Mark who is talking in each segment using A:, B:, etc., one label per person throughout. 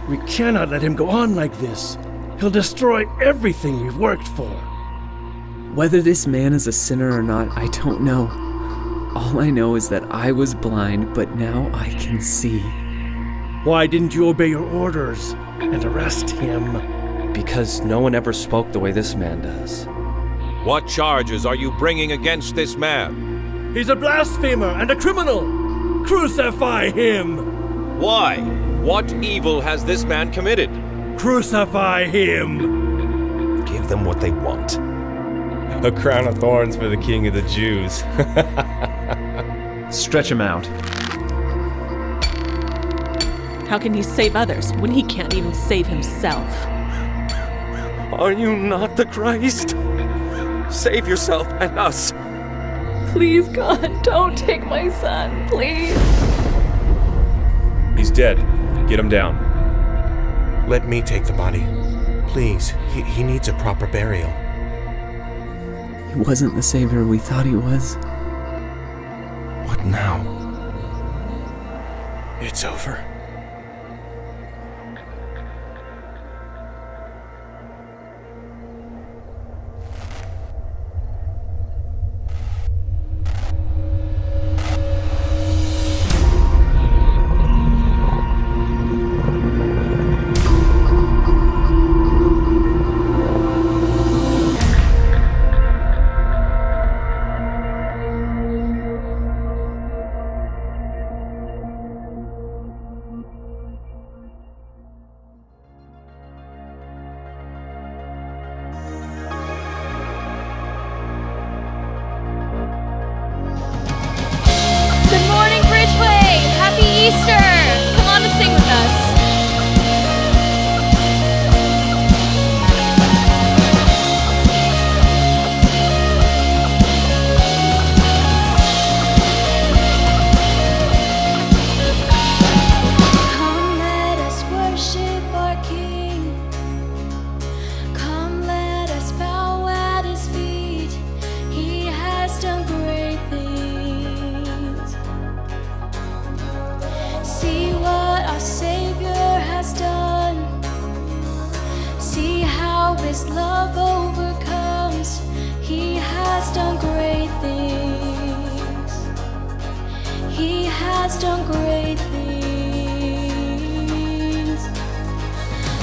A: We cannot let him go on like this. He'll destroy everything we've worked for.
B: Whether this man is a sinner or not, I don't know. All I know is that I was blind, but now I can see.
A: Why didn't you obey your orders and arrest him?
C: Because no one ever spoke the way this man does.
D: What charges are you bringing against this man?
A: He's a blasphemer and a criminal! Crucify him!
D: Why? What evil has this man committed?
A: Crucify him!
C: Give them what they want.
E: A crown of thorns for the King of the Jews.
B: Stretch him out.
F: How can he save others when he can't even save himself?
C: Are you not the Christ? Save yourself and us.
F: Please, God, don't take my son, please.
E: He's dead. Get him down.
G: Let me take the body. Please, he needs a proper burial.
B: He wasn't the savior we thought he was.
G: What now? It's over.
H: Easter! Come on and sing with us.
I: Come, let us worship our King. Come, let us bow at His feet. He has done great things. See what our Savior has done. See how His love overcomes. He has done great things. He has done great things.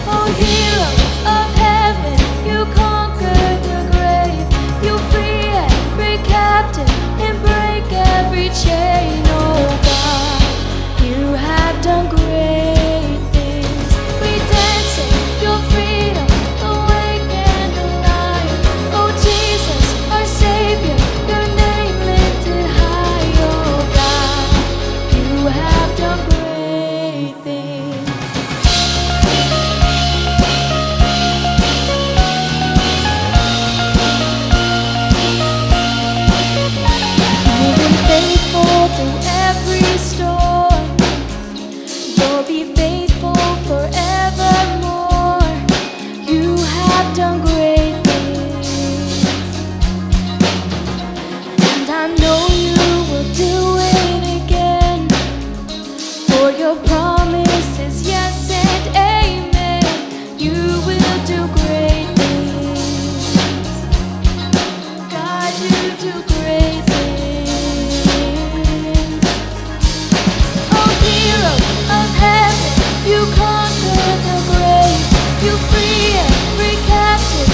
I: Oh, hero of heaven, you conquered the grave. You free every captive and break every chain. Oh God, you have done great things. We dance in your freedom, awake and alive. Oh Jesus, our Savior, your name lifted high. Oh God, you have done great things. You've been faithful through every storm. You'll be faithful forevermore. You have done great things, and I know you will do it again. For your promise is yes and amen. You will do great things. God, you do great things. Oh, hero of heaven, you conquer the grave. You free every captive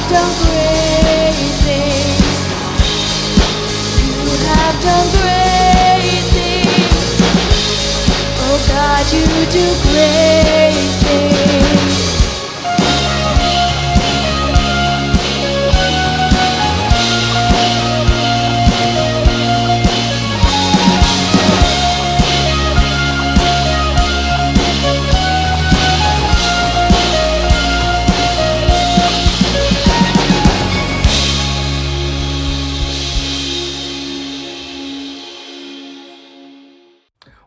I: have done great things. You have done great things. Oh God, you do great things.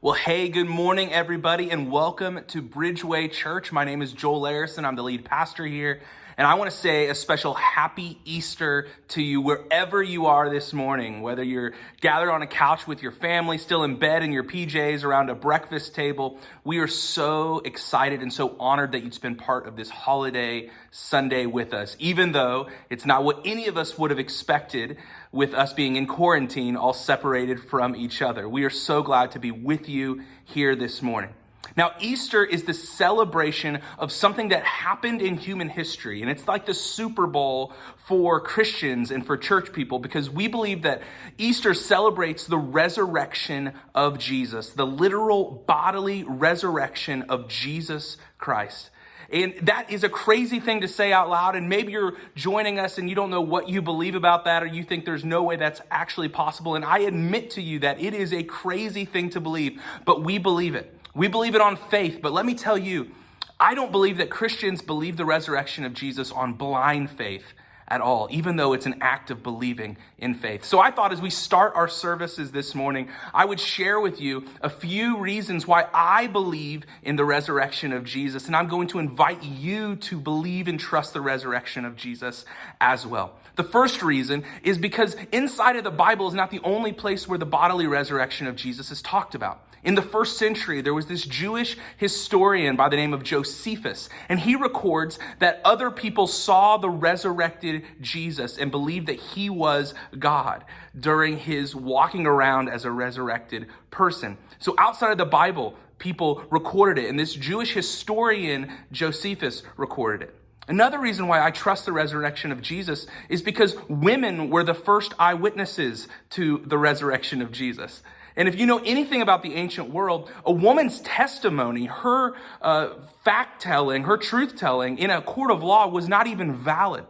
J: Well, hey, good morning, everybody, and welcome to Bridgeway Church. My name is Joel Larison. I'm the lead pastor here, and I want to say a special happy Easter to you wherever you are this morning, whether you're gathered on a couch with your family, still in bed in your PJs around a breakfast table. We are so excited and so honored that you'd spend part of this holiday Sunday with us, even though it's not what any of us would have expected with us being in quarantine, all separated from each other. We are so glad to be with you here this morning. Now, Easter is the celebration of something that happened in human history, and it's like the Super Bowl for Christians and for church people, because we believe that Easter celebrates the resurrection of Jesus, the literal bodily resurrection of Jesus Christ. And that is a crazy thing to say out loud, and maybe you're joining us and you don't know what you believe about that, or you think there's no way that's actually possible. And I admit to you that it is a crazy thing to believe, but we believe it. We believe it on faith, but let me tell you, I don't believe that Christians believe the resurrection of Jesus on blind faith at all, even though it's an act of believing in faith. So I thought as we start our services this morning, I would share with you a few reasons why I believe in the resurrection of Jesus, and I'm going to invite you to believe and trust the resurrection of Jesus as well. The first reason is because inside of the Bible is not the only place where the bodily resurrection of Jesus is talked about. In the first century, there was this Jewish historian by the name of Josephus, and he records that other people saw the resurrected Jesus and believed that he was God during his walking around as a resurrected person. So outside of the Bible, people recorded it, and this Jewish historian, Josephus, recorded it. Another reason why I trust the resurrection of Jesus is because women were the first eyewitnesses to the resurrection of Jesus. And if you know anything about the ancient world, a woman's testimony, her fact-telling, her truth-telling in a court of law was not even valid.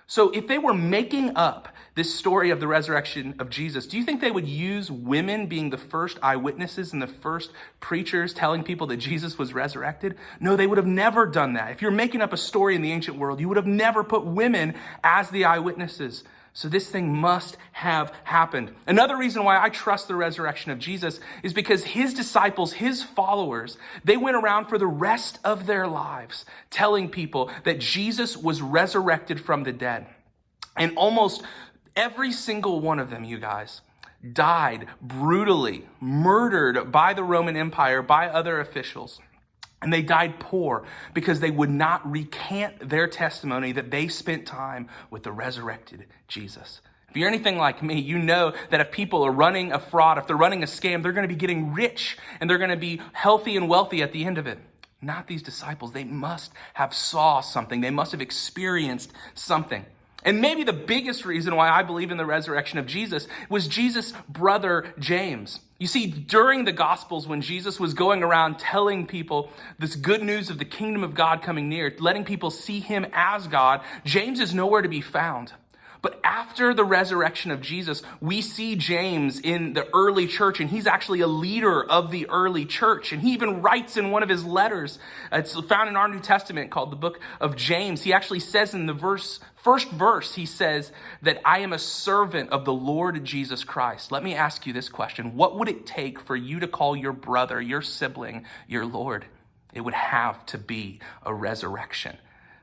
J: So if they were making up this story of the resurrection of Jesus, do you think they would use women being the first eyewitnesses and the first preachers telling people that Jesus was resurrected? No, they would have never done that. If you're making up a story in the ancient world, you would have never put women as the eyewitnesses. So this thing must have happened. Another reason why I trust the resurrection of Jesus is because his disciples, his followers, they went around for the rest of their lives telling people that Jesus was resurrected from the dead. And almost every single one of them, you guys, died brutally, murdered by the Roman Empire, by other officials. And they died poor because they would not recant their testimony that they spent time with the resurrected Jesus. If you're anything like me, you know that if people are running a fraud, if they're running a scam, they're going to be getting rich and they're going to be healthy and wealthy at the end of it. Not these disciples. They must have saw something. They must have experienced something. And maybe the biggest reason why I believe in the resurrection of Jesus was Jesus' brother James. You see, during the Gospels, when Jesus was going around telling people this good news of the kingdom of God coming near, letting people see him as God, James is nowhere to be found. But after the resurrection of Jesus, we see James in the early church, and he's actually a leader of the early church. And he even writes in one of his letters, it's found in our New Testament called the book of James. He actually says in the first verse, he says that I am a servant of the Lord Jesus Christ. Let me ask you this question. What would it take for you to call your brother, your sibling, your Lord? It would have to be a resurrection.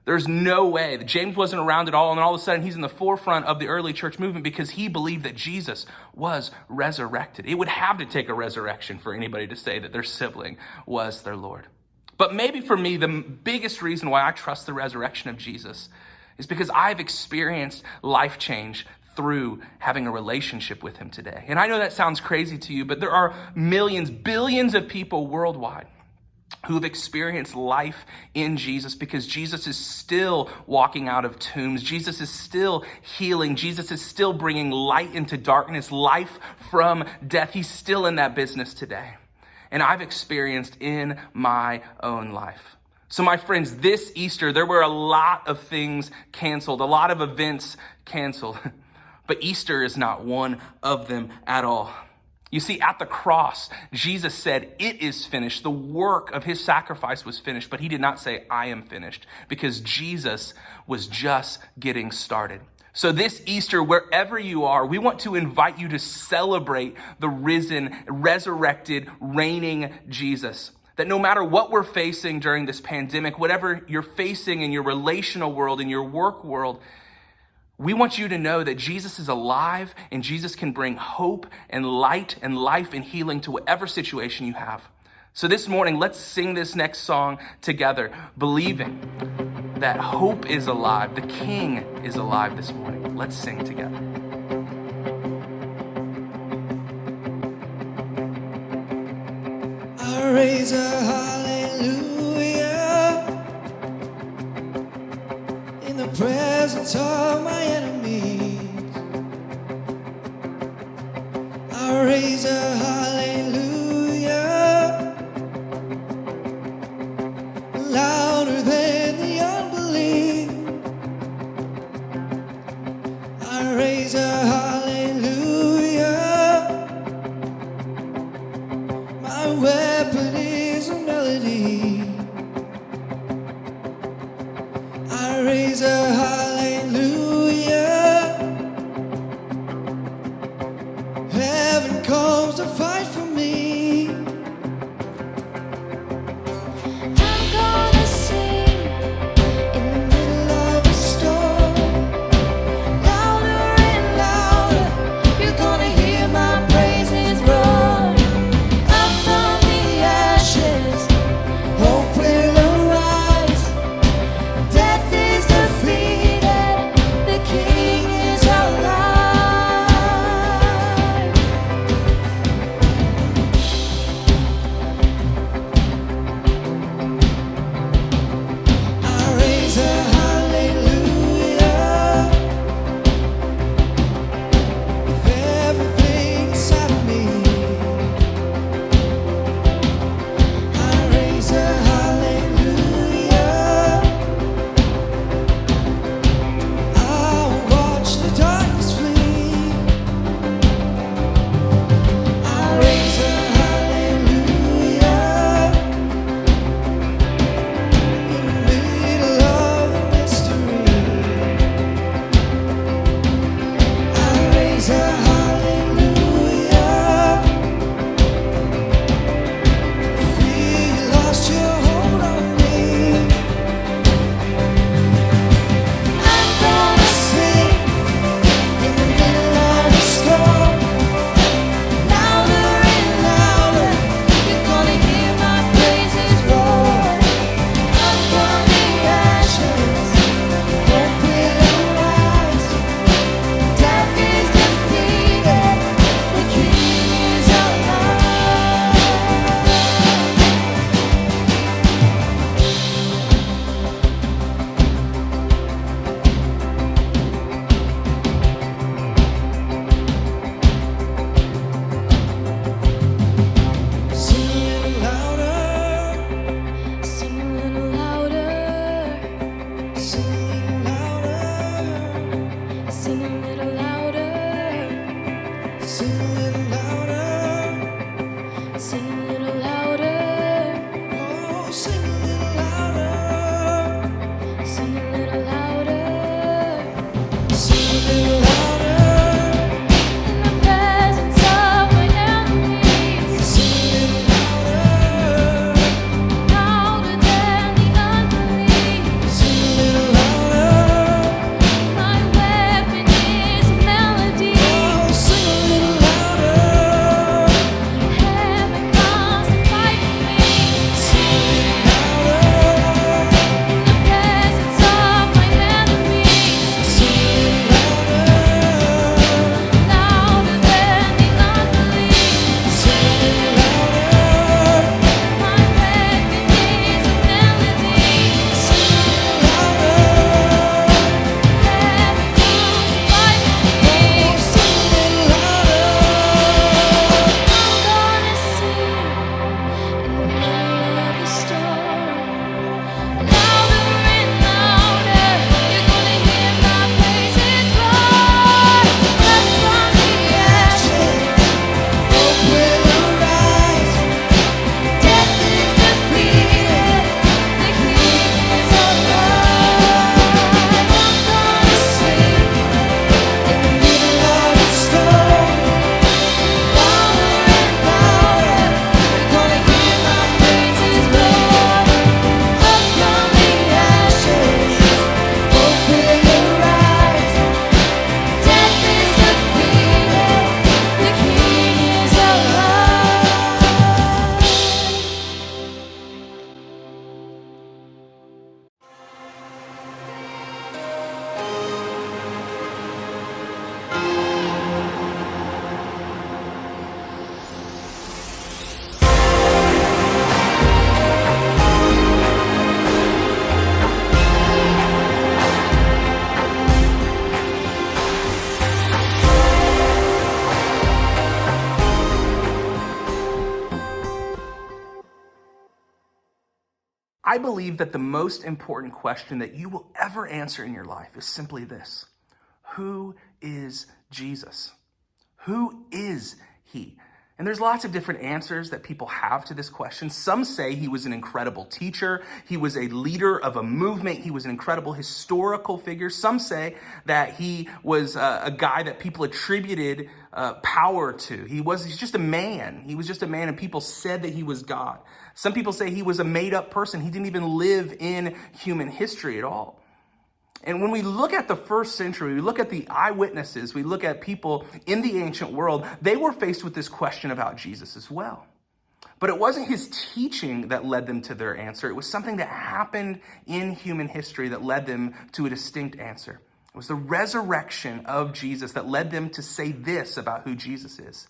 J: There's no way that James wasn't around at all, and all of a sudden he's in the forefront of the early church movement because he believed that Jesus was resurrected. It would have to take a resurrection for anybody to say that their sibling was their Lord. But maybe for me, the biggest reason why I trust the resurrection of Jesus is because I've experienced life change through having a relationship with him today. And I know that sounds crazy to you, but there are millions, billions of people worldwide who have experienced life in Jesus, because Jesus is still walking out of tombs. Jesus is still healing. Jesus is still bringing light into darkness, life from death. He's still in that business today. And I've experienced in my own life. So my friends, this Easter, there were a lot of things canceled, a lot of events canceled. But Easter is not one of them at all. You see, at the cross, Jesus said, "It is finished." The work of his sacrifice was finished, but he did not say, "I am finished," because Jesus was just getting started. So this Easter, wherever you are, we want to invite you to celebrate the risen, resurrected, reigning Jesus. That no matter what we're facing during this pandemic, whatever you're facing in your relational world, in your work world, we want you to know that Jesus is alive and Jesus can bring hope and light and life and healing to whatever situation you have. So this morning, let's sing this next song together, believing that hope is alive. The King is alive this morning. Let's sing together.
K: I raise a hallelujah in the presence of my enemies. I raise a hallelujah louder than the unbelief. I raise a hallelujah. My weapon is a melody. I raise a hallelujah. Heaven comes to fight for me. I'm gonna sing in the middle of a storm. Louder and louder, you're gonna hear my praises roar. Up from the ashes, hope will arise. Death is defeated, the King is alive. I raise a hallelujah with everything inside of me. I raise a hallelujah. I'll watch the darkness flee. I raise a hallelujah in the middle of the mystery. I raise a hallelujah. Feel you lost your hold on me. I'm gonna sing in the middle of the storm. Louder and louder, you're gonna hear my praises roar. Up from the ashes, hope will arise. Death is defeated, the King is alive. Sing a little louder, sing a little louder, sing a little louder, sing a little louder, sing a little louder, sing a little louder, oh, sing a little louder, sing a little louder, sing a little louder. In the presence of my enemies, sing a little louder than the unbelief. Sing a little louder. My weapon is a melody. Oh, sing a little louder. Heaven comes to fight for me. Sing a little louder. In the presence of my enemies, sing a little louder.
J: I believe that the most important question that you will ever answer in your life is simply this: who is Jesus? Who is he? And there's lots of different answers that people have to this question. Some say he was an incredible teacher. He was a leader of a movement. He was an incredible historical figure. Some say that he was a guy that people attributed power to. He's just a man. He was just a man, and people said that he was God. Some people say he was a made-up person. He didn't even live in human history at all. And when we look at the first century, we look at the eyewitnesses, we look at people in the ancient world, they were faced with this question about Jesus as well. But it wasn't his teaching that led them to their answer. It was something that happened in human history that led them to a distinct answer. It was the resurrection of Jesus that led them to say this about who Jesus is: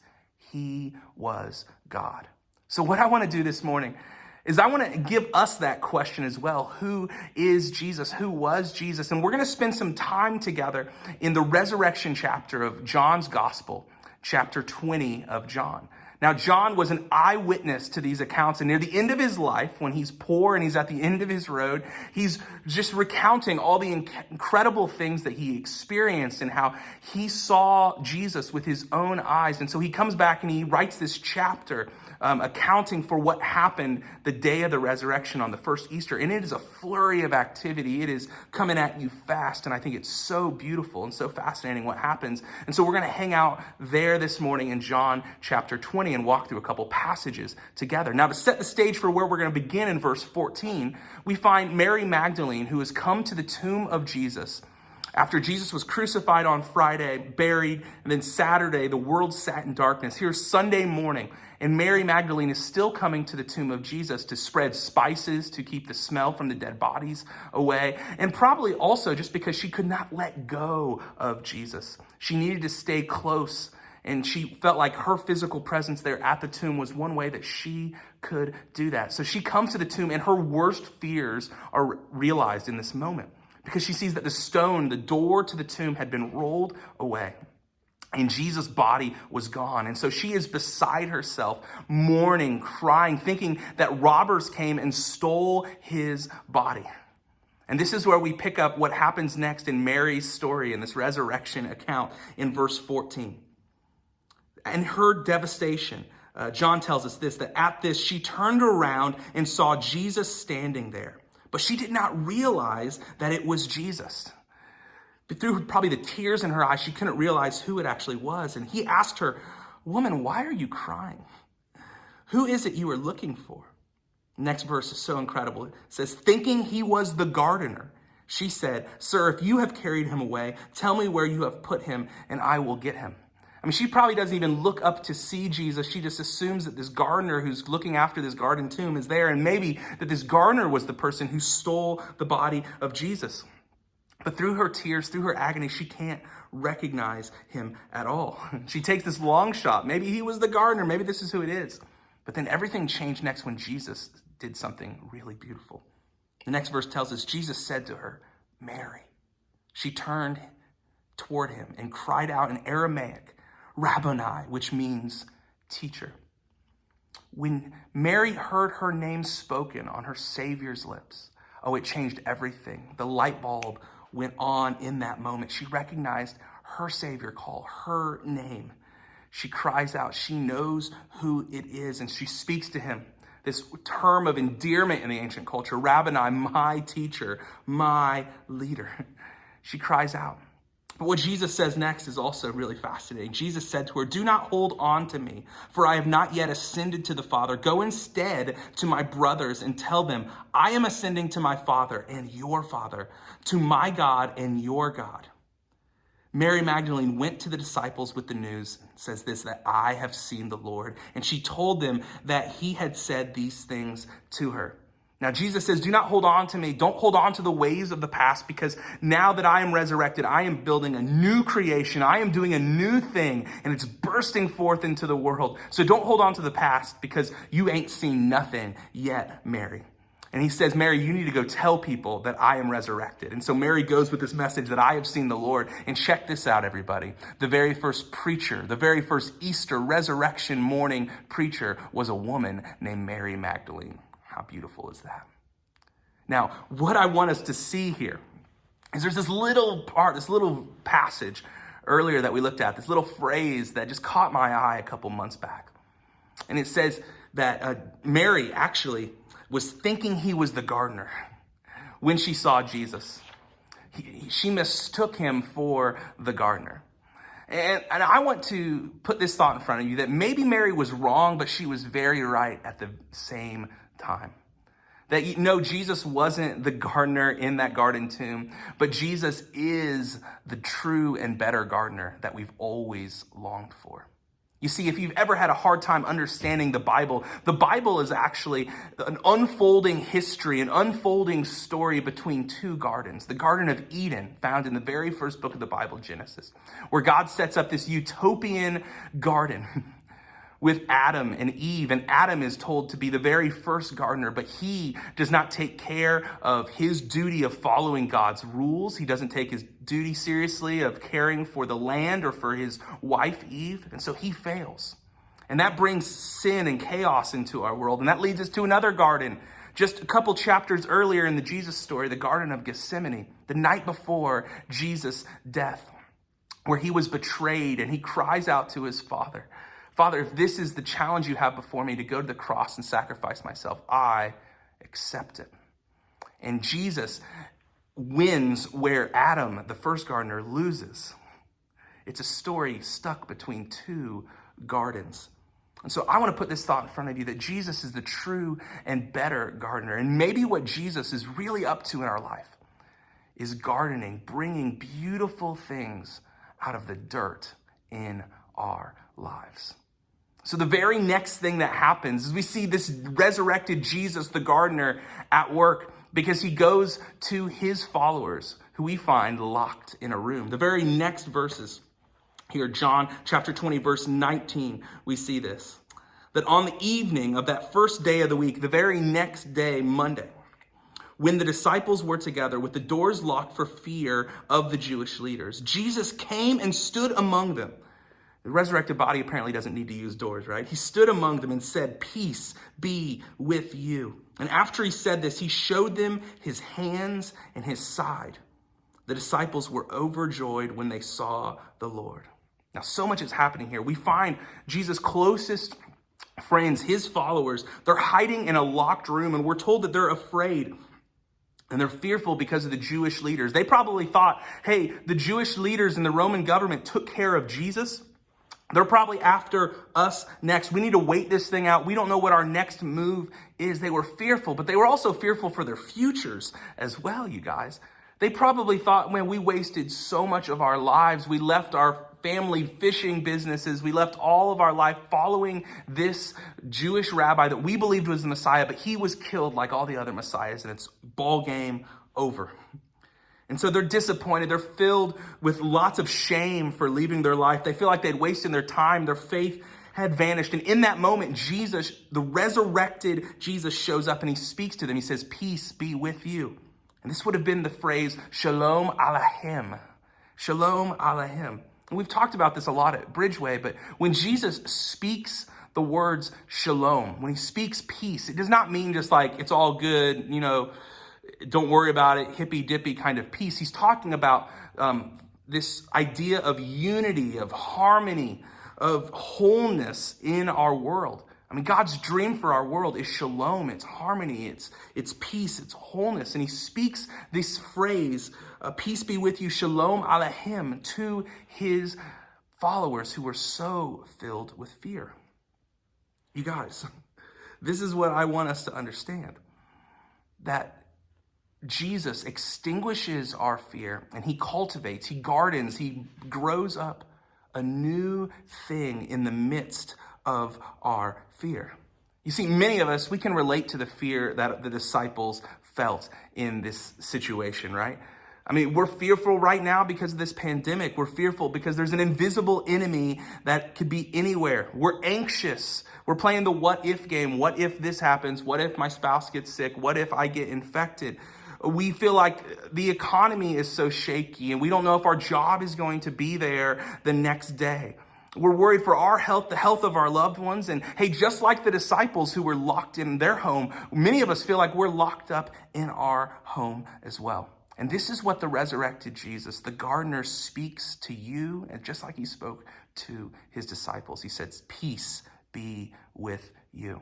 J: he was God. So what I want to do this morning is I want to give us that question as well. Who is Jesus? Who was Jesus? And we're going to spend some time together in the resurrection chapter of John's Gospel, chapter 20 of John. Now, John was an eyewitness to these accounts, and near the end of his life, when he's poor and he's at the end of his road, he's just recounting all the incredible things that he experienced and how he saw Jesus with his own eyes. And so he comes back and he writes this chapter accounting for what happened the day of the resurrection on the first Easter. And it is a flurry of activity. It is coming at you fast. And I think it's so beautiful and so fascinating what happens. And so we're going to hang out there this morning in John chapter 20 and walk through a couple passages together. Now, to set the stage for where we're going to begin in verse 14, we find Mary Magdalene, who has come to the tomb of Jesus after Jesus was crucified on Friday, buried, and then Saturday, the world sat in darkness. Here's Sunday morning, and Mary Magdalene is still coming to the tomb of Jesus to spread spices to keep the smell from the dead bodies away, and probably also just because she could not let go of Jesus. She needed to stay close, and she felt like her physical presence there at the tomb was one way that she could do that. So she comes to the tomb, and her worst fears are realized in this moment, because she sees that the stone, the door to the tomb, had been rolled away and Jesus' body was gone. And so she is beside herself, mourning, crying, thinking that robbers came and stole his body. And this is where we pick up what happens next in Mary's story in this resurrection account in verse 14. And her devastation, John tells us this, that at this she turned around and saw Jesus standing there. But she did not realize that it was Jesus. But through probably the tears in her eyes, she couldn't realize who it actually was. And he asked her, "Woman, why are you crying? Who is it you are looking for?" Next verse is so incredible. It says, thinking he was the gardener, she said, "Sir, if you have carried him away, tell me where you have put him, and I will get him." I mean, she probably doesn't even look up to see Jesus. She just assumes that this gardener who's looking after this garden tomb is there, and maybe that this gardener was the person who stole the body of Jesus. But through her tears, through her agony, she can't recognize him at all. She takes this long shot. Maybe he was the gardener. Maybe this is who it is. But then everything changed next when Jesus did something really beautiful. The next verse tells us Jesus said to her, "Mary." She turned toward him and cried out in Aramaic, "Rabboni," which means teacher. When Mary heard her name spoken on her Savior's lips, it changed everything. The light bulb went on in that moment. She recognized her Savior call her name. She cries out. She knows who it is, and she speaks to him. This term of endearment in the ancient culture, Rabboni, my teacher, my leader. She cries out. But what Jesus says next is also really fascinating. Jesus said to her, "Do not hold on to me, for I have not yet ascended to the Father. Go instead to my brothers and tell them, I am ascending to my Father and your Father, to my God and your God." Mary Magdalene went to the disciples with the news, says this, that I have seen the Lord. And she told them that he had said these things to her. Now, Jesus says, do not hold on to me. Don't hold on to the ways of the past, because now that I am resurrected, I am building a new creation. I am doing a new thing, and it's bursting forth into the world. So don't hold on to the past, because you ain't seen nothing yet, Mary. And he says, Mary, you need to go tell people that I am resurrected. And so Mary goes with this message that I have seen the Lord. And check this out, everybody. The very first preacher, the very first Easter resurrection morning preacher was a woman named Mary Magdalene. How beautiful is that? Now, what I want us to see here is there's this little part, this little passage earlier that we looked at, this little phrase that just caught my eye a couple months back. And it says that Mary actually was thinking he was the gardener when she saw Jesus. She mistook him for the gardener. And I want to put this thought in front of you that maybe Mary was wrong, but she was very right at the same time. That, you know, Jesus wasn't the gardener in that garden tomb, but Jesus is the true and better gardener that we've always longed for. You see, if you've ever had a hard time understanding the Bible is actually an unfolding history, an unfolding story between two gardens. The Garden of Eden, found in the very first book of the Bible, Genesis, where God sets up this utopian garden with Adam and Eve. And Adam is told to be the very first gardener, but he does not take care of his duty of following God's rules. He doesn't take his duty seriously of caring for the land or for his wife Eve. And so he fails. And that brings sin and chaos into our world. And that leads us to another garden. Just a couple chapters earlier in the Jesus story, the Garden of Gethsemane, the night before Jesus' death, where he was betrayed and he cries out to his Father, Father, if this is the challenge you have before me to go to the cross and sacrifice myself, I accept it. And Jesus wins where Adam, the first gardener, loses. It's a story stuck between two gardens. And so I want to put this thought in front of you that Jesus is the true and better gardener. And maybe what Jesus is really up to in our life is gardening, bringing beautiful things out of the dirt in our lives. So the very next thing that happens is we see this resurrected Jesus, the gardener, at work because he goes to his followers who we find locked in a room. The very next verses here, John chapter 20, verse 19, we see this. That on the evening of that first day of the week, the very next day, Monday, when the disciples were together with the doors locked for fear of the Jewish leaders, Jesus came and stood among them. The resurrected body apparently doesn't need to use doors, right? He stood among them and said, "Peace be with you." And after he said this, he showed them his hands and his side. The disciples were overjoyed when they saw the Lord. Now, so much is happening here. We find Jesus' closest friends, his followers, they're hiding in a locked room, and we're told that they're afraid. And they're fearful because of the Jewish leaders. They probably thought, hey, the Jewish leaders and the Roman government took care of Jesus. They're probably after us next. We need to wait this thing out. We don't know what our next move is. They were fearful, but they were also fearful for their futures as well, you guys. They probably thought, man, we wasted so much of our lives. We left our family fishing businesses. We left all of our life following this Jewish rabbi that we believed was the Messiah, but he was killed like all the other Messiahs, and it's ball game over. And so they're disappointed. They're filled with lots of shame for leaving their life. They feel like they'd wasted their time. Their faith had vanished. And in that moment, Jesus, the resurrected Jesus, shows up and he speaks to them. He says, "Peace be with you." And this would have been the phrase, Shalom Aleichem. Shalom Aleichem. And we've talked about this a lot at Bridgeway, but when Jesus speaks the words shalom, when he speaks peace, it does not mean just like it's all good, you know, don't worry about it, hippy dippy kind of peace. He's talking about this idea of unity, of harmony, of wholeness in our world. I mean, God's dream for our world is shalom. It's harmony. It's peace. It's wholeness. And he speaks this phrase, "Peace be with you, shalom aleichem," to his followers who were so filled with fear. You guys, this is what I want us to understand. That Jesus extinguishes our fear and he cultivates, he gardens, he grows up a new thing in the midst of our fear. You see, many of us, we can relate to the fear that the disciples felt in this situation, right? I mean, we're fearful right now because of this pandemic. We're fearful because there's an invisible enemy that could be anywhere. We're anxious. We're playing the what if game. What if this happens? What if my spouse gets sick? What if I get infected? We feel like the economy is so shaky and we don't know if our job is going to be there the next day. We're worried for our health, the health of our loved ones. And hey, just like the disciples who were locked in their home, many of us feel like we're locked up in our home as well. And this is what the resurrected Jesus, the gardener, speaks to you, and just like he spoke to his disciples. He says, peace be with you.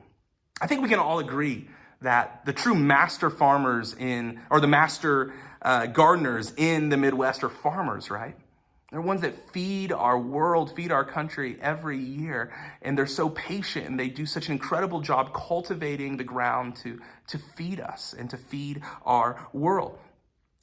J: I think we can all agree that the true master farmers the master gardeners in the Midwest are farmers, right? They're ones that feed our world, feed our country every year. And they're so patient and they do such an incredible job cultivating the ground to feed us and to feed our world.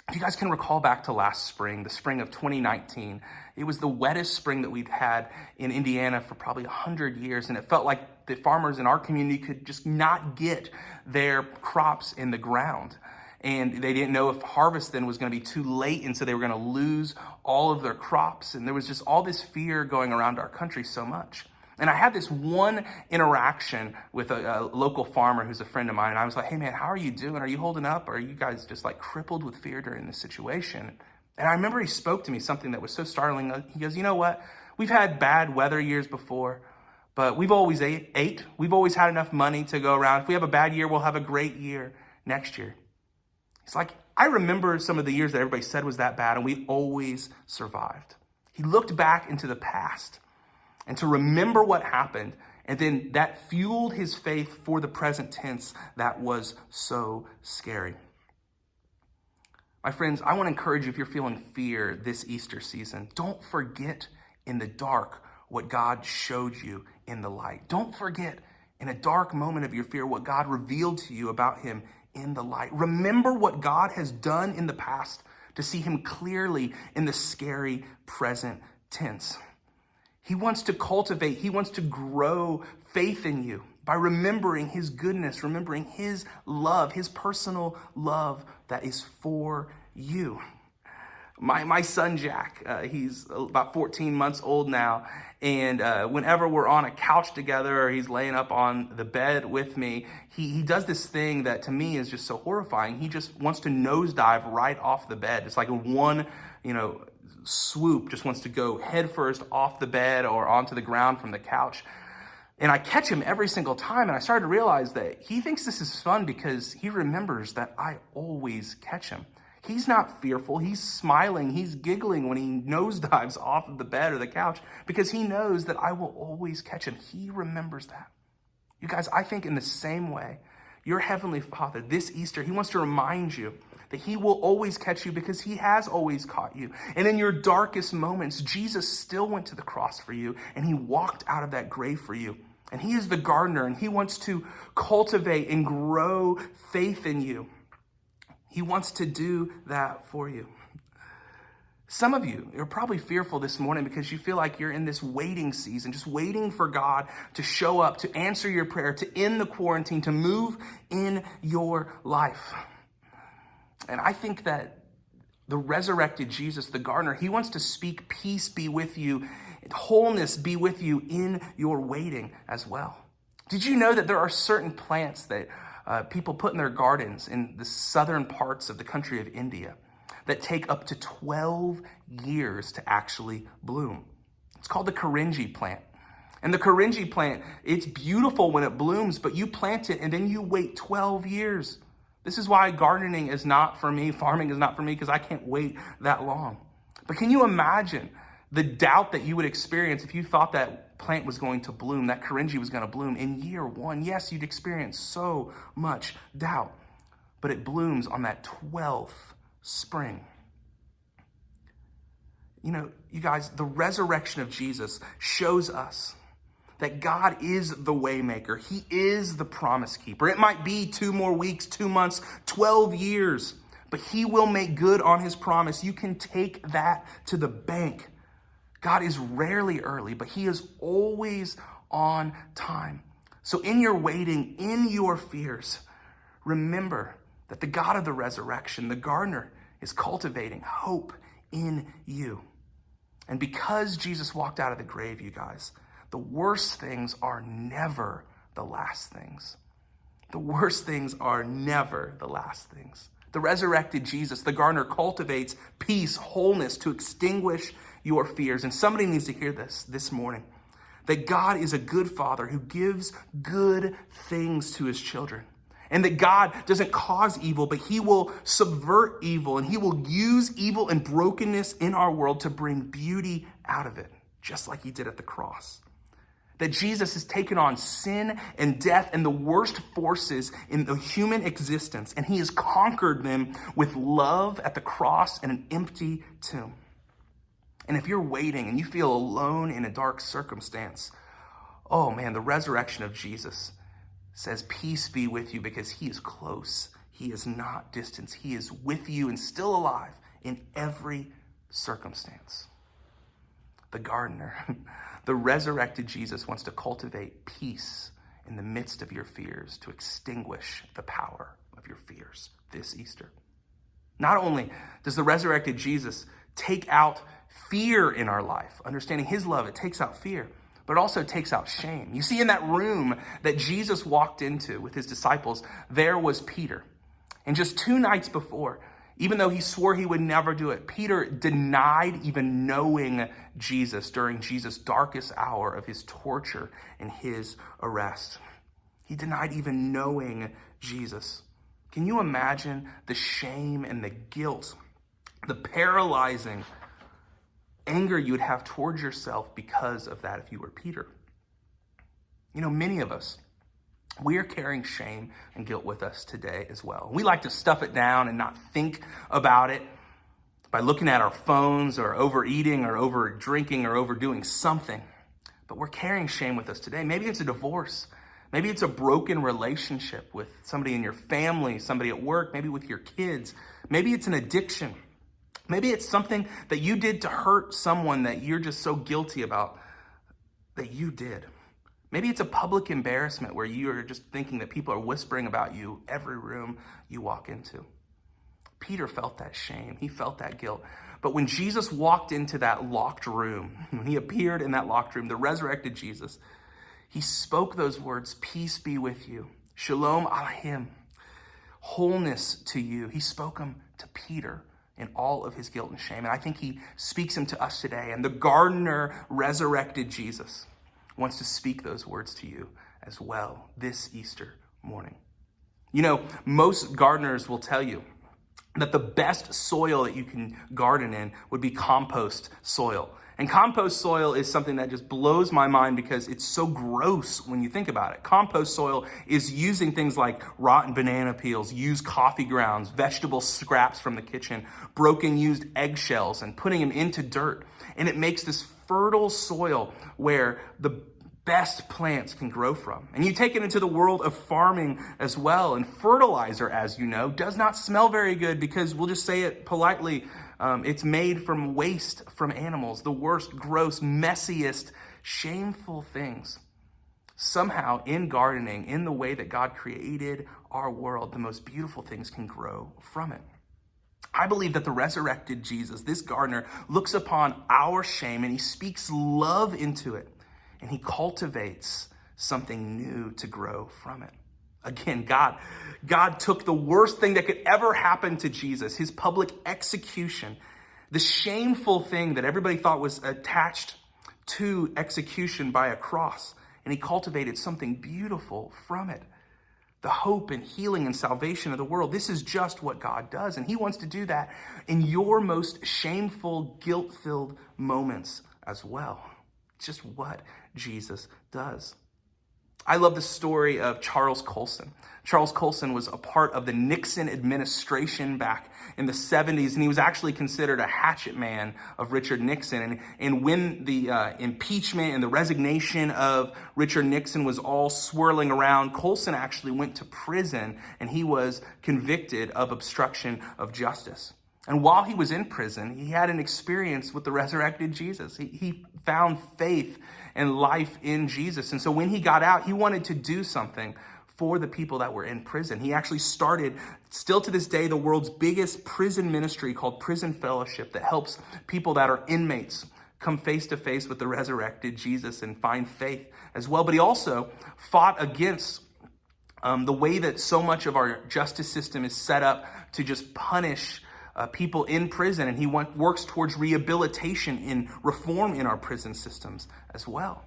J: If you guys can recall back to last spring, the spring of 2019, it was the wettest spring that we've had in Indiana for probably 100 years. And it felt like the farmers in our community could just not get their crops in the ground. And they didn't know if harvest then was going to be too late, and so they were going to lose all of their crops. And there was just all this fear going around our country so much. And I had this one interaction with a local farmer who's a friend of mine, and I was like, hey man, how are you doing? Are you holding up? Or are you guys just like crippled with fear during this situation? And I remember he spoke to me something that was so startling. He goes, you know what? We've had bad weather years before, but we've always ate. We've always had enough money to go around. If we have a bad year, we'll have a great year next year. He's like, I remember some of the years that everybody said was that bad, and we always survived. He looked back into the past and to remember what happened, and then that fueled his faith for the present tense that was so scary. My friends, I want to encourage you, if you're feeling fear this Easter season, don't forget in the dark what God showed you in the light. Don't forget in a dark moment of your fear what God revealed to you about him in the light. Remember what God has done in the past to see him clearly in the scary present tense. He wants to cultivate, he wants to grow faith in you by remembering his goodness, remembering his love, his personal love that is for you. My son, Jack, he's about 14 months old now. And whenever we're on a couch together or he's laying up on the bed with me, he does this thing that to me is just so horrifying. He just wants to nosedive right off the bed. It's like in one, swoop, just wants to go headfirst off the bed or onto the ground from the couch. And I catch him every single time. And I started to realize that he thinks this is fun because he remembers that I always catch him. He's not fearful. He's smiling. He's giggling when he nosedives off of the bed or the couch because he knows that I will always catch him. He remembers that. You guys, I think in the same way, your Heavenly Father, this Easter, he wants to remind you that he will always catch you because he has always caught you. And in your darkest moments, Jesus still went to the cross for you and he walked out of that grave for you. And he is the gardener and he wants to cultivate and grow faith in you. He wants to do that for you. Some of you are probably fearful this morning because you feel like you're in this waiting season, just waiting for God to show up, to answer your prayer, to end the quarantine, to move in your life. And I think that the resurrected Jesus, the gardener, he wants to speak peace be with you, wholeness be with you in your waiting as well. Did you know that there are certain plants that people put in their gardens in the southern parts of the country of India that take up to 12 years to actually bloom? It's called the Karinji plant. And the Karinji plant, it's beautiful when it blooms, but you plant it and then you wait 12 years. This is why gardening is not for me, farming is not for me, because I can't wait that long. But can you imagine the doubt that you would experience if you thought that plant was going to bloom, that Karinji was going to bloom in year one? Yes, you'd experience so much doubt, but it blooms on that 12th spring. You guys, the resurrection of Jesus shows us that God is the way maker. He is the promise keeper. It might be 2 more weeks, 2 months, 12 years, but he will make good on his promise. You can take that to the bank. God is rarely early, but he is always on time. So in your waiting, in your fears, remember that the God of the resurrection, the gardener, is cultivating hope in you. And because Jesus walked out of the grave, you guys, the worst things are never the last things. The worst things are never the last things. The resurrected Jesus, the gardener, cultivates peace, wholeness to extinguish your fears. And somebody needs to hear this morning. that God is a good father who gives good things to his children. And that God doesn't cause evil, but he will subvert evil, and he will use evil and brokenness in our world to bring beauty out of it, just like he did at the cross. That Jesus has taken on sin and death and the worst forces in the human existence, and he has conquered them with love at the cross and an empty tomb. And if you're waiting and you feel alone in a dark circumstance, oh man, the resurrection of Jesus says, peace be with you, because he is close. He is not distant. He is with you and still alive in every circumstance. The gardener, the resurrected Jesus, wants to cultivate peace in the midst of your fears, to extinguish the power of your fears this Easter. Not only does the resurrected Jesus take out fear in our life, understanding his love, it takes out fear, but it also takes out shame. You see, in that room that Jesus walked into with his disciples, there was Peter. And just 2 nights before, even though he swore he would never do it, Peter denied even knowing Jesus during Jesus' darkest hour of his torture and his arrest. He denied even knowing Jesus. Can you imagine the shame and the guilt, the paralyzing anger you would have towards yourself because of that if you were Peter? You know, many of us, we are carrying shame and guilt with us today as well. We like to stuff it down and not think about it by looking at our phones or overeating or over drinking or overdoing something. But we're carrying shame with us today. Maybe it's a divorce. Maybe it's a broken relationship with somebody in your family, somebody at work, maybe with your kids. Maybe it's an addiction. Maybe it's something that you did to hurt someone that you're just so guilty about that you did. Maybe it's a public embarrassment where you are just thinking that people are whispering about you every room you walk into. Peter felt that shame. He felt that guilt. But when Jesus walked into that locked room, when he appeared in that locked room, the resurrected Jesus, he spoke those words, peace be with you, shalom aleichem, wholeness to you. He spoke them to Peter in all of his guilt and shame. And I think he speaks them to us today. And the gardener resurrected Jesus wants to speak those words to you as well this Easter morning. You know, most gardeners will tell you that the best soil that you can garden in would be compost soil. And compost soil is something that just blows my mind because it's so gross when you think about it. Compost soil is using things like rotten banana peels, used coffee grounds, vegetable scraps from the kitchen, broken used eggshells, and putting them into dirt. And it makes this fertile soil where the best plants can grow from. And you take it into the world of farming as well. And fertilizer, as you know, does not smell very good because, we'll just say it politely, it's made from waste from animals, the worst, gross, messiest, shameful things. Somehow in gardening, in the way that God created our world, the most beautiful things can grow from it. I believe that the resurrected Jesus, this gardener, looks upon our shame and he speaks love into it. And he cultivates something new to grow from it. Again, God took the worst thing that could ever happen to Jesus, his public execution, the shameful thing that everybody thought was attached to execution by a cross, and he cultivated something beautiful from it. The hope and healing and salvation of the world. This is just what God does, and he wants to do that in your most shameful, guilt-filled moments as well. It's just what Jesus does. I love the story of Charles Colson. Charles Colson was a part of the Nixon administration back in the 70s, and he was actually considered a hatchet man of Richard Nixon. And when the impeachment and the resignation of Richard Nixon was all swirling around, Colson actually went to prison, and he was convicted of obstruction of justice. And while he was in prison, he had an experience with the resurrected Jesus. He found faith and life in Jesus. And so when he got out, he wanted to do something for the people that were in prison. He actually started, still to this day, the world's biggest prison ministry called Prison Fellowship that helps people that are inmates come face to face with the resurrected Jesus and find faith as well. But he also fought against the way that so much of our justice system is set up to just punish people in prison, and he works towards rehabilitation and reform in our prison systems as well.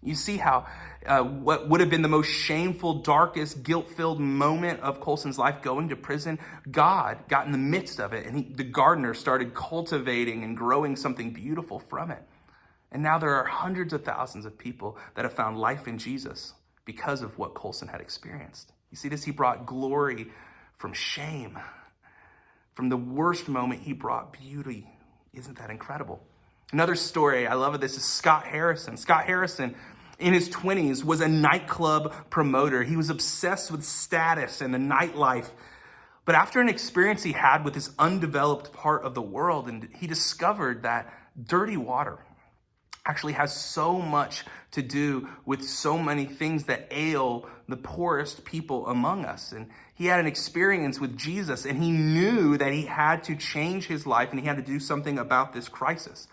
J: You see how what would have been the most shameful, darkest, guilt-filled moment of Colson's life, going to prison, God got in the midst of it, and the gardener started cultivating and growing something beautiful from it. And now there are hundreds of thousands of people that have found life in Jesus because of what Colson had experienced. You see this? He brought glory from shame. From the worst moment, he brought beauty. Isn't that incredible? Another story I love of this is Scott Harrison. Scott Harrison, in his 20s, was a nightclub promoter. He was obsessed with status and the nightlife. But after an experience he had with this undeveloped part of the world, and he discovered that dirty water actually has so much to do with so many things that ail the poorest people among us. And he had an experience with Jesus, and he knew that he had to change his life and he had to do something about this crisis.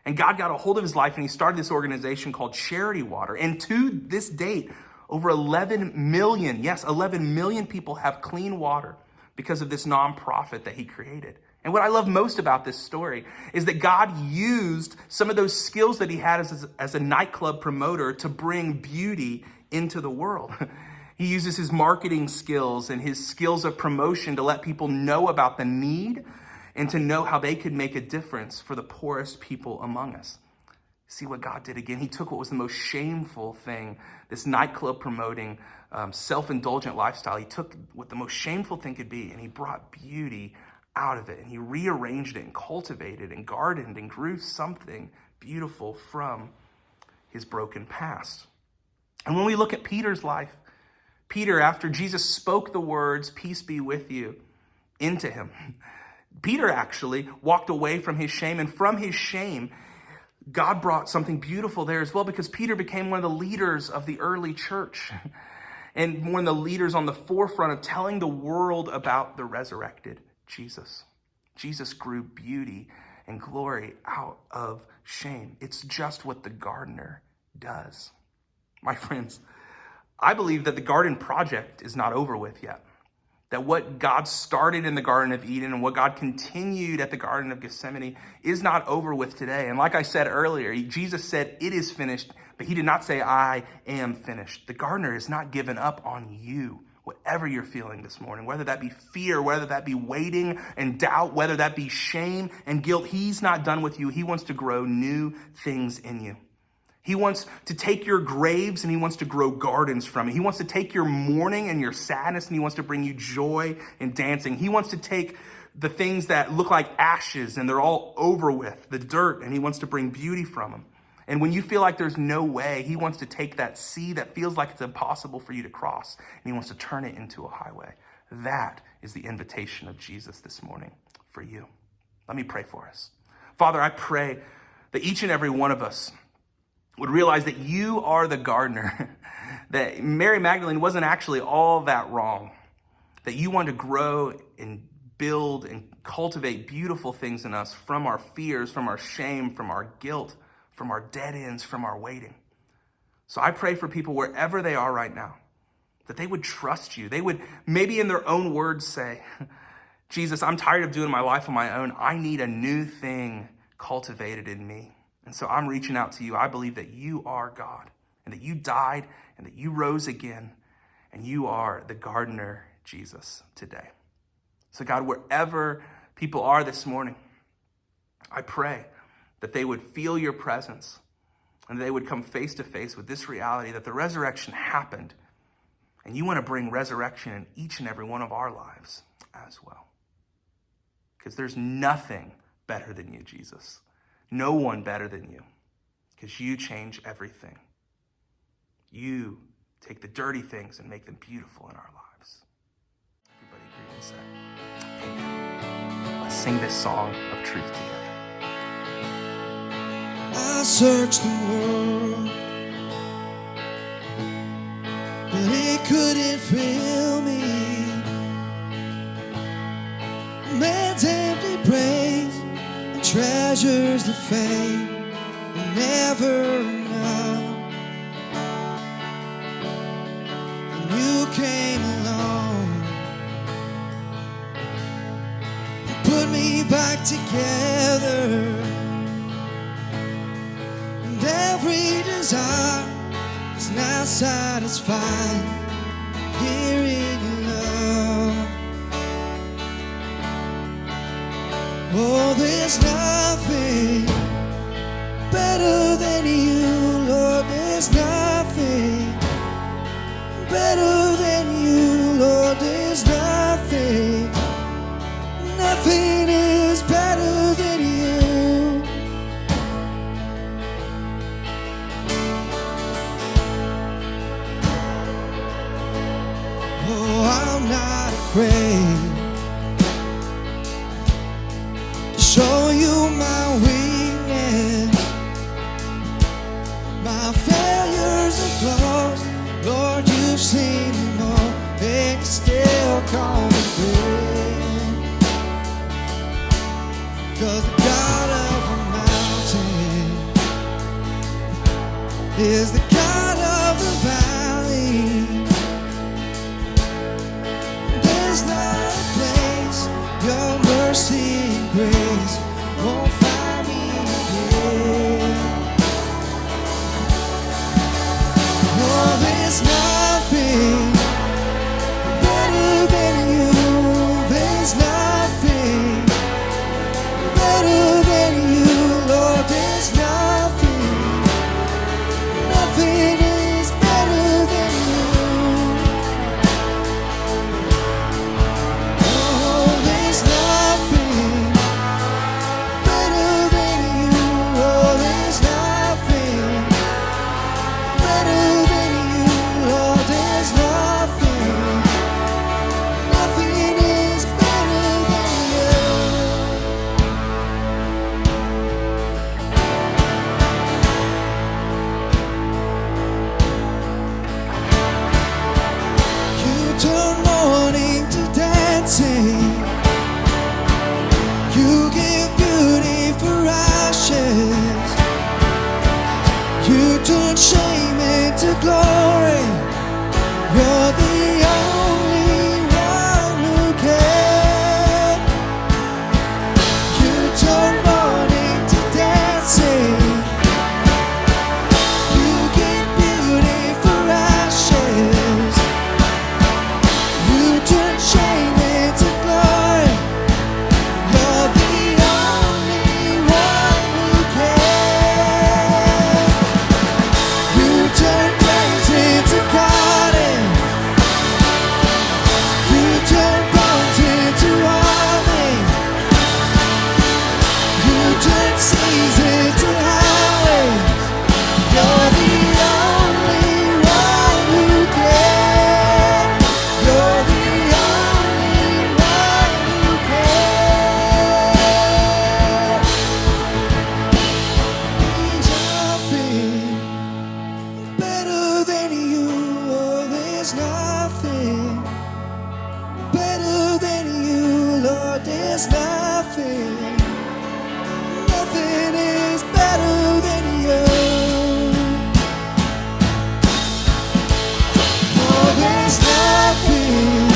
J: And God got a hold of his life, and he started this organization called Charity Water. And to this date, over 11 million, yes, 11 million people have clean water because of this nonprofit that he created. And what I love most about this story is that God used some of those skills that he had as a nightclub promoter to bring beauty into the world. He uses his marketing skills and his skills of promotion to let people know about the need and to know how they could make a difference for the poorest people among us. See what God did again? He took what was the most shameful thing, this nightclub promoting, self-indulgent lifestyle. He took what the most shameful thing could be, and he brought beauty out of it, and he rearranged it and cultivated and gardened and grew something beautiful from his broken past. And when we look at Peter's life, Peter, after Jesus spoke the words, "Peace be with you," into him, Peter actually walked away from his shame, and from his shame, God brought something beautiful there as well, because Peter became one of the leaders of the early church and one of the leaders on the forefront of telling the world about the resurrected Jesus. Jesus grew beauty and glory out of shame. It's just what the gardener does. My friends, I believe that the garden project is not over with yet. That what God started in the Garden of Eden and what God continued at the Garden of Gethsemane is not over with today. And like I said earlier, Jesus said, "It is finished," but he did not say, "I am finished." The gardener has not given up on you. Whatever you're feeling this morning, whether that be fear, whether that be waiting and doubt, whether that be shame and guilt, he's not done with you. He wants to grow new things in you. He wants to take your graves and he wants to grow gardens from it. He wants to take your mourning and your sadness and he wants to bring you joy and dancing. He wants to take the things that look like ashes and they're all over with, the dirt, and he wants to bring beauty from them. And when you feel like there's no way, he wants to take that sea that feels like it's impossible for you to cross, and he wants to turn it into a highway. That is the invitation of Jesus this morning for you. Let me pray for us. Father, I pray that each and every one of us would realize that you are the gardener, that Mary Magdalene wasn't actually all that wrong, that you want to grow and build and cultivate beautiful things in us from our fears, from our shame, from our guilt, from our dead ends, from our waiting. So I pray for people wherever they are right now, that they would trust you. They would maybe in their own words say, "Jesus, I'm tired of doing my life on my own. I need a new thing cultivated in me. And so I'm reaching out to you. I believe that you are God and that you died and that you rose again and you are the gardener, Jesus, today." So God, wherever people are this morning, I pray that they would feel your presence and they would come face to face with this reality that the resurrection happened, and you want to bring resurrection in each and every one of our lives as well. Because there's nothing better than you, Jesus. No one better than you, because you change everything. You take the dirty things and make them beautiful in our lives. Everybody agree and say, amen. Let's sing this song of truth together.
K: I searched the world, but it couldn't fill me. Man's empty praise and treasures the fame are never enough. And you came along and put me back together. Every desire is not satisfied here in your love. Oh, there's nothing better than you, Lord. There's nothing better than you, Lord. There's nothing, nothing is better than you. Oh, I'm not afraid to show you my weakness, my failures and flaws. Lord, you've seen them all, and you still call me friend. 'Cause the God of the mountain is the God of the valley. There's not a place your mercy and grace won't find me again. Oh, there's nothing better than you. There's nothing better than you, Lord. There's nothing, nothing is better than you. Oh, there's nothing better than you. Oh, there's nothing better than you, Lord. There's nothing, nothing is better than you. You turn mourning to dancing. You give beauty for ashes. You turn shame into glory. You're the only one who can. You turn mourning to dancing. You give beauty for ashes. You turn shame into glory. You're the only one who can. You turn graves into gardens. You turn bones into armies. You turn seas into highways. You're the only one who can. You're the only one who can. There's nothing better than you. Oh, there's nothing better than you, Lord. There's nothing, nothing is better than you. Oh, there's nothing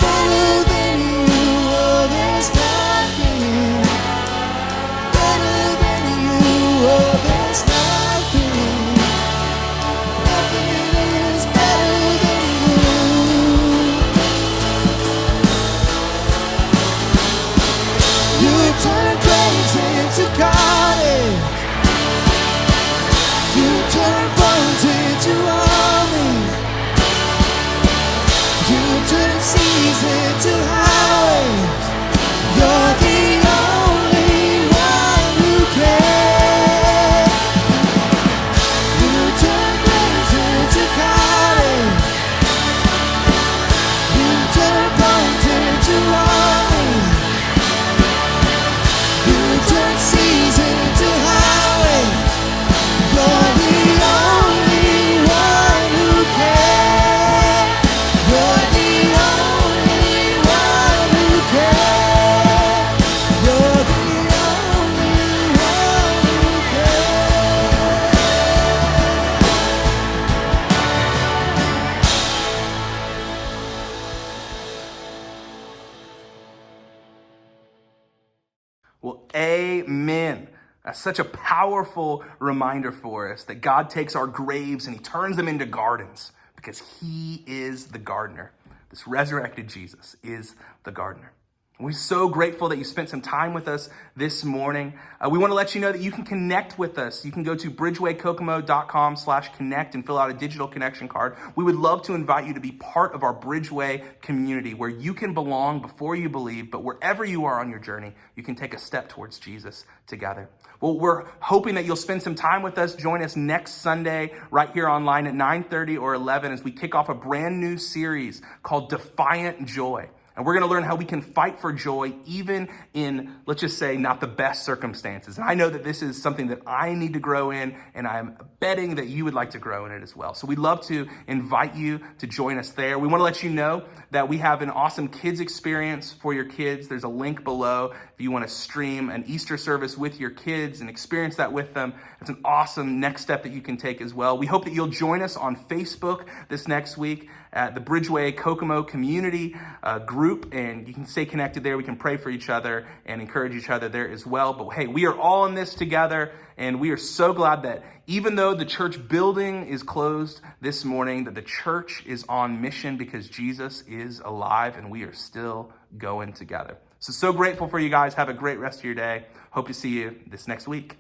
K: better than you. Oh, there's nothing better than you. Oh, there's nothing, nothing is better than you. You turn graves into gardens. You turn bones into armies. You turn seas into highways. You're the only one who can. You turn graves into gardens. You turn bones into armies. You turn seas into highways. You're the only one who can. You're the only one who can. You're the only one who
J: Well, amen. That's such a powerful reminder for us that God takes our graves and he turns them into gardens because he is the gardener. This resurrected Jesus is the gardener. We're so grateful that you spent some time with us this morning. We want to let you know that you can connect with us. You can go to bridgewaykokomo.com/connect and fill out a digital connection card. We would love to invite you to be part of our Bridgeway community where you can belong before you believe, but wherever you are on your journey, you can take a step towards Jesus together. Well, we're hoping that you'll spend some time with us. Join us next Sunday right here online at 9:30 or 11 as we kick off a brand new series called Defiant Joy. And we're going to learn how we can fight for joy even in, let's just say, not the best circumstances. And I know that this is something that I need to grow in, and I'm betting that you would like to grow in it as well. So we'd love to invite you to join us there. We want to let you know that we have an awesome kids experience for your kids. There's a link below if you want to stream an Easter service with your kids and experience that with them. It's an awesome next step that you can take as well. We hope that you'll join us on Facebook this next week at the Bridgeway Kokomo community group, and you can stay connected there. We can pray for each other and encourage each other there as well. But hey, we are all in this together, and we are so glad that even though the church building is closed this morning, that the church is on mission because Jesus is alive and we are still going together. So grateful for you guys. Have a great rest of your day. Hope to see you this next week.